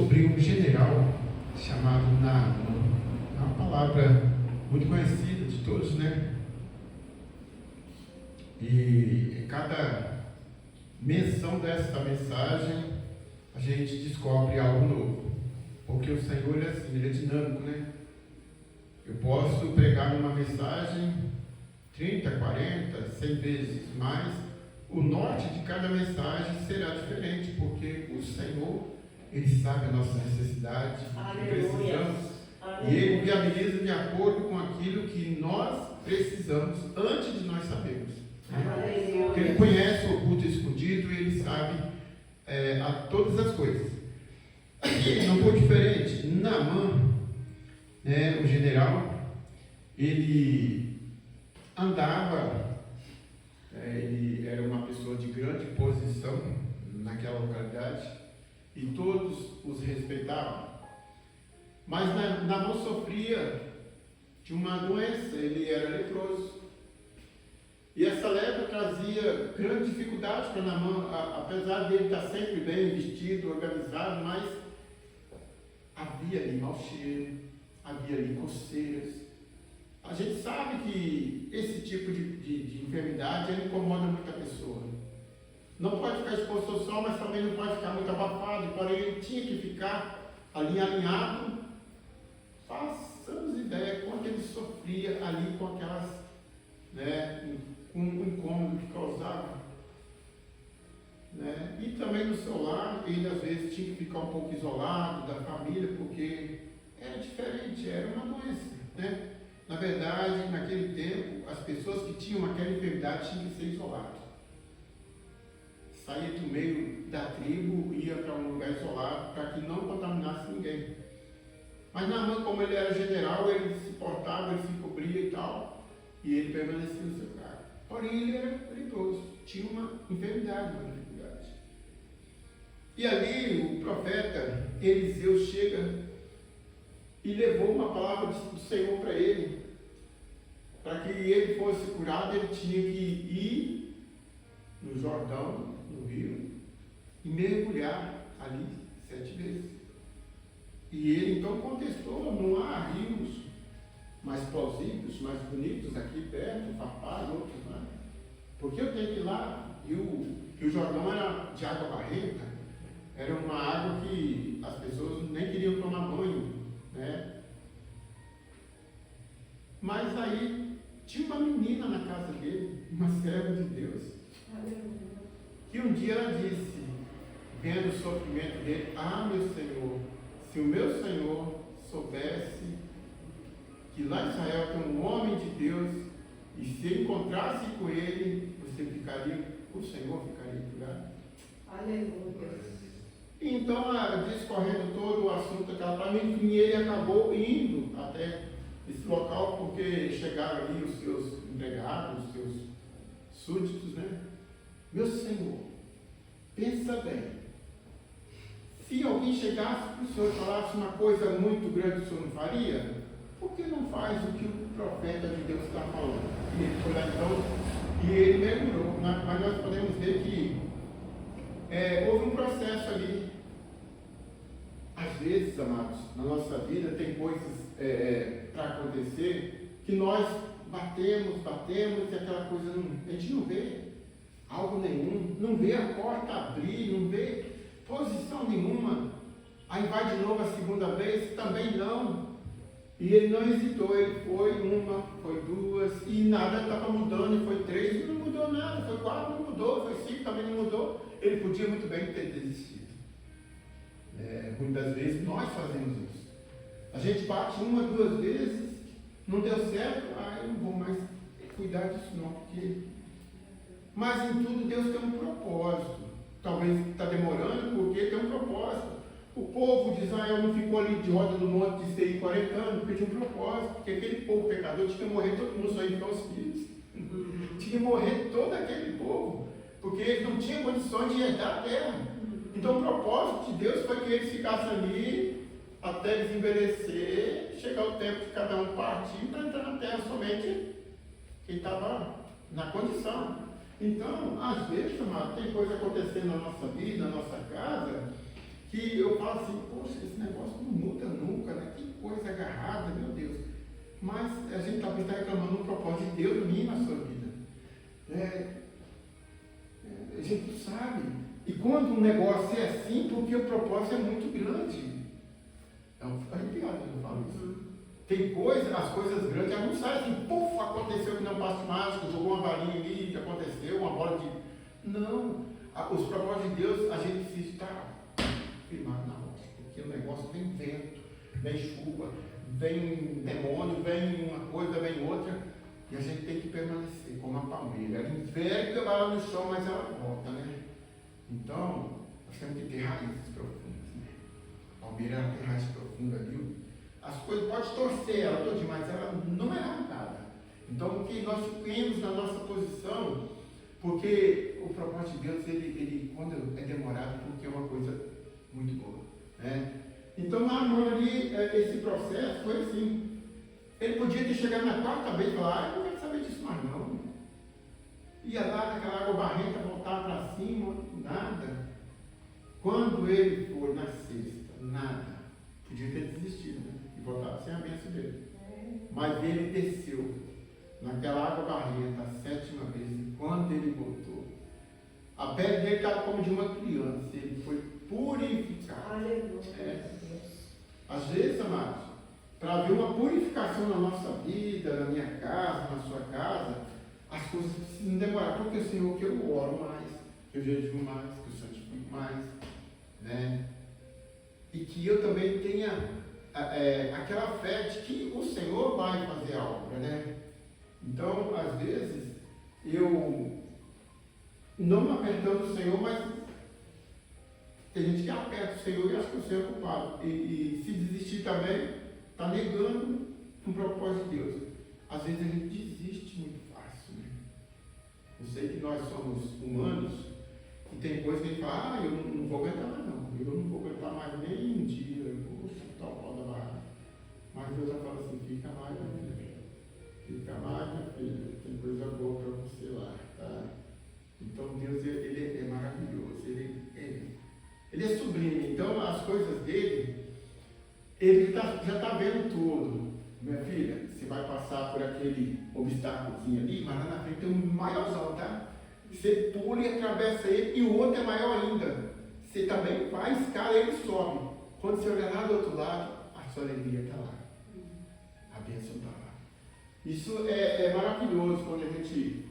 sobre um general chamado Naamã. É uma palavra muito conhecida de todos, né? E em cada menção desta mensagem, a gente descobre algo novo. Porque o Senhor é assim, Ele é dinâmico, né? Eu posso pregar uma mensagem 30, 40, 100 vezes, mas o norte de cada mensagem será diferente, porque o Senhor, Ele sabe a nossa necessidade, o que precisamos, e Ele viabiliza de acordo com aquilo que nós precisamos antes de nós sabermos. Porque Ele conhece o oculto e escondido e Ele sabe todas as coisas. Aqui não foi diferente. Naamã, o general, ele andava, ele era uma pessoa de grande posição naquela localidade e todos os respeitavam. Mas Naamã sofria de uma doença, ele era leproso. E essa lepra trazia grande dificuldade para Naamã, apesar de ele estar sempre bem vestido, organizado, mas havia ali mau cheiro, havia ali coceiras. A gente sabe que esse tipo de enfermidade incomoda muita pessoa. Não pode ficar exposto ao sol, mas também não pode ficar muito abafado. Porém, ele tinha que ficar ali alinhado. Façamos ideia quanto ele sofria ali com aquelas, com o incômodo que causava. E também no seu lar, ele às vezes tinha que ficar um pouco isolado da família, porque era diferente, era uma doença. Na verdade, naquele tempo, as pessoas que tinham aquela enfermidade tinham que ser isoladas. Saía do meio da tribo, ia para um lugar isolado, para que não contaminasse ninguém. Mas Naamã, como ele era general, ele se portava, ele se cobria e tal, e ele permanecia no seu cargo. Porém, ele era perigoso, tinha uma enfermidade, uma dificuldade. E ali, o profeta Eliseu chega e levou uma palavra do Senhor para ele. Para que ele fosse curado, ele tinha que ir no Jordão, no rio, e mergulhar ali 7 vezes. E ele então contestou: não há rios mais plausíveis, mais bonitos aqui perto, Papá e outros, porque eu tenho que ir lá. E o Jordão era de água barrenta, era uma água que as pessoas nem queriam tomar banho, Mas aí tinha uma menina na casa dele, uma serva de Deus, que um dia ela disse, vendo o sofrimento dele: meu Senhor, se o meu Senhor soubesse que lá em Israel tem um homem de Deus, e se encontrasse com ele, o Senhor ficaria curado. Aleluia. Então, discorrendo todo o assunto que ela estava, enfim, ele acabou indo até esse local, porque chegaram ali os seus empregados, os seus súditos, Meu Senhor, pensa bem, se alguém chegasse para o Senhor e falasse uma coisa muito grande, o Senhor não faria? Por que não faz o que o profeta de Deus está falando? E ele foi lá então, e ele mergulhou. Mas nós podemos ver que houve um processo ali. Às vezes, amados, na nossa vida tem coisas para acontecer que nós batemos e aquela coisa a gente não vê algo nenhum, não vê a porta abrir, não vê posição nenhuma. Aí vai de novo a segunda vez, também não. E ele não hesitou, ele foi uma, foi duas, e nada estava mudando, e foi 3, e não mudou nada, foi 4, não mudou, foi 5, também não mudou. Ele podia muito bem ter desistido. Muitas vezes nós fazemos isso. A gente bate 1 ou 2 vezes, não deu certo, eu não vou mais cuidar disso não, porque... Mas em tudo Deus tem um propósito. Talvez está demorando porque tem um propósito. O povo de Israel não ficou ali de roda no monte de Seir 40 anos, porque tinha um propósito, porque aquele povo pecador tinha que morrer todo mundo, só ia ficar os filhos. Tinha que morrer todo aquele povo, porque eles não tinham condições de herdar a terra. Então o propósito de Deus foi que eles ficassem ali até eles envelhecer, chegar o tempo de cada um partir para entrar na terra somente quem estava na condição. Então, às vezes, amado, tem coisa acontecendo na nossa vida, na nossa casa, que eu falo assim, poxa, esse negócio não muda nunca, né? Que coisa agarrada, meu Deus. Mas a gente talvez está reclamando do propósito de Deus em mim e na sua vida. A gente não sabe. E quando um negócio é assim, porque o propósito é muito grande. Então fica arrepiado quando eu falo isso. Tem coisas, as coisas grandes, elas não saem assim, puf, aconteceu que não passe mágico, jogou uma varinha ali, que aconteceu, uma bola de. Não. Os propósitos de Deus, a gente precisa estar firmado na rocha, porque o negócio vem vento, vem chuva, vem demônio, vem uma coisa, vem outra, e a gente tem que permanecer como a palmeira. Ela enverga, vai lá no chão, mas ela volta, né? Então, nós temos que ter raízes profundas, né? A palmeira ela tem raiz profunda, viu? As coisas podem torcer ela toda, mas ela não é arrancada. Então, que nós fiquemos na nossa posição, porque o propósito de Deus, ele quando é demorado, porque é uma coisa muito boa, né? Então, na mão ali, esse processo foi assim. Ele podia ter chegado na quarta vez e falar, eu não quero saber disso mais não. Ia lá naquela água barrenta, voltava para cima, nada. Quando ele for na sexta, nada. Podia ter desistido, né? E voltava sem a bênção dele. Mas ele desceu naquela água barrenta a sétima vez, e quando ele voltou, a pele dele estava como de uma criança, ele foi purificado. Aleluia. Às vezes, amados, para haver uma purificação na nossa vida, na minha casa, na sua casa, as coisas precisam demorar, porque o Senhor que eu oro mais, que eu jejuo mais, que eu santifico mais, né? E que eu também tenha aquela fé de que o Senhor vai fazer a obra, né? Então, às vezes, eu não me apertando o Senhor, mas tem gente que aperta o Senhor e acha que o Senhor é culpado. E se desistir também, está negando um propósito de Deus. Às vezes a gente desiste muito fácil, né? Eu sei que nós somos humanos e tem coisas que a gente fala, eu não vou aguentar mais não. Eu não vou aguentar mais nem um dia, eu vou chutar o pau da barra. Mas Deus já fala assim, fica mais, minha filha. Fica mais, minha filha. Tem coisa boa para você lá, tá? Então Deus, ele é maravilhoso. Ele é sublime. Então as coisas dele, ele já está vendo tudo. Minha filha, você vai passar por aquele obstáculozinho ali, mas lá na frente tem um maiorzão, tá? Você pula e atravessa ele, e o outro é maior ainda. Você também vai, escala, ele sobe. Quando você olhar lá do outro lado, a sua alegria está lá. A bênção está lá. Isso é maravilhoso quando a gente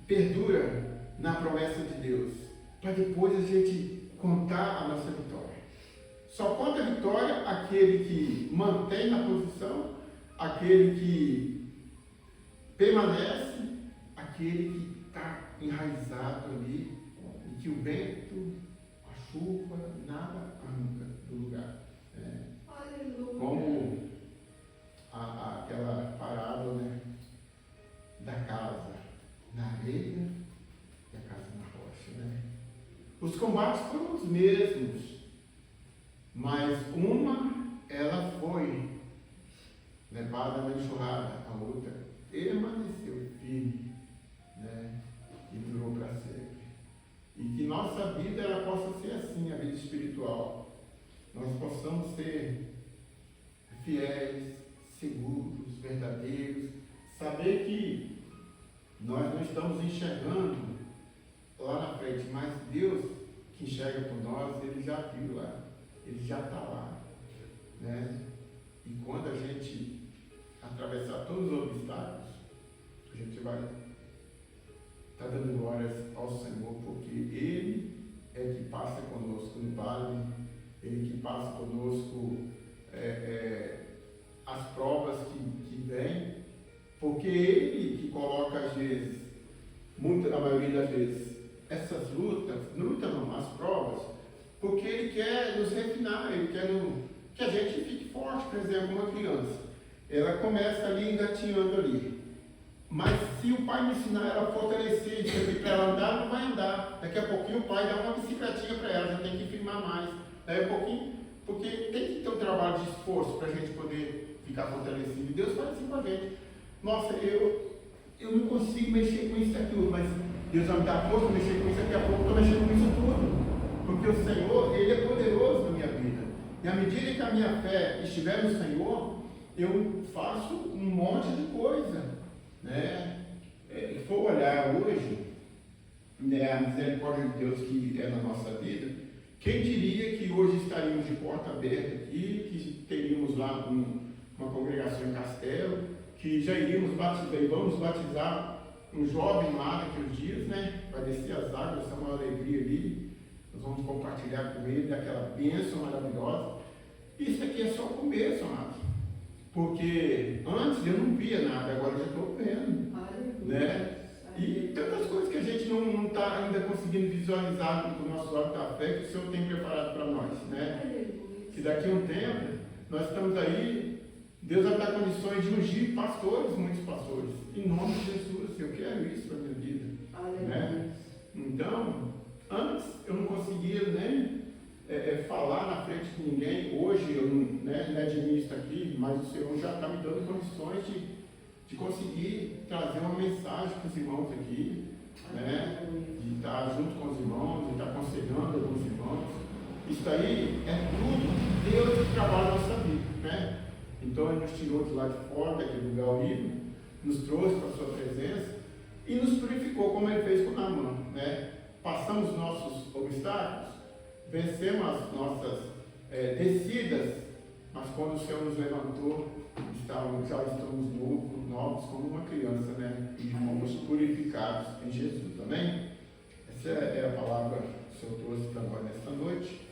perdura na promessa de Deus, para depois a gente contar a nossa vitória. Só conta a vitória aquele que mantém na posição, aquele que permanece, aquele que está enraizado ali, e que o vento, a chuva, nada arranca do lugar. Como aquela parábola, né, da casa na areia e a casa na rocha, né? Os combates foram os mesmos, mas uma, ela foi levada na enxurrada, a outra permaneceu firme, né? E durou para sempre. E que nossa vida ela possa ser assim, a vida espiritual. Nós possamos ser fiéis, seguros, verdadeiros, saber que nós não estamos enxergando lá na frente, mas Deus que enxerga por nós, Ele já viu lá, Ele já está lá, né? E quando a gente atravessar todos os obstáculos, a gente vai estar dando glórias ao Senhor, porque Ele é que passa conosco no vale, Ele que passa conosco as provas que vêm, porque Ele que coloca às vezes, a maioria das vezes, essas lutas, as provas, porque Ele quer nos refinar, Ele quer que a gente fique forte. Por exemplo, uma criança, ela começa ali engatinhando ali, mas se o pai me ensinar ela a fortalecer, dizer para ela andar, não vai andar. Daqui a pouquinho o pai dá uma bicicletinha para ela, já tem que firmar mais. Daí a pouquinho, porque tem que ter um trabalho de esforço para a gente poder ficar fortalecido. E Deus faz assim com a gente. Nossa, eu não consigo mexer com isso e aquilo, mas Deus vai me dar força, mexer com isso, daqui a pouco eu estou mexendo com isso tudo. Porque o Senhor, Ele é poderoso na minha vida. E à medida que a minha fé estiver no Senhor, eu faço um monte de coisa, né? Se for olhar hoje, né, a misericórdia de Deus que é na nossa vida, quem diria que hoje estaríamos de porta aberta aqui, que teríamos lá uma congregação em Castelo, que já iríamos batizar e vamos batizar um jovem lá naqueles dias, né? Vai descer as águas, essa é uma alegria ali. Nós vamos compartilhar com ele aquela bênção maravilhosa. Isso aqui é só o começo, amado. Porque antes eu não via nada, agora eu já estou vendo. Né? E tantas coisas que a gente não está ainda conseguindo visualizar com o nosso olho da fé que o Senhor tem preparado para nós. Né? Que daqui a um tempo nós estamos aí, Deus vai dar condições de ungir pastores, muitos pastores. Em nome de Jesus, eu quero isso para a minha vida. Né? Então, antes eu não conseguia nem falar na frente de ninguém. Hoje eu não é administro aqui, mas o Senhor já está me dando condições de conseguir trazer uma mensagem para os irmãos aqui, né? De estar junto com os irmãos, de estar aconselhando alguns irmãos. Isso aí é tudo Deus que trabalha na nossa vida, né? Então Ele nos tirou de lá de fora, daquele lugar horrível, nos trouxe para a sua presença e nos purificou, como Ele fez com Naamã, né? Passamos nossos obstáculos, vencemos as nossas descidas, mas quando o Senhor nos levantou, já estamos novos como uma criança, né? E fomos purificados em Jesus, amém? Essa é a palavra que o Senhor trouxe para nós nesta noite.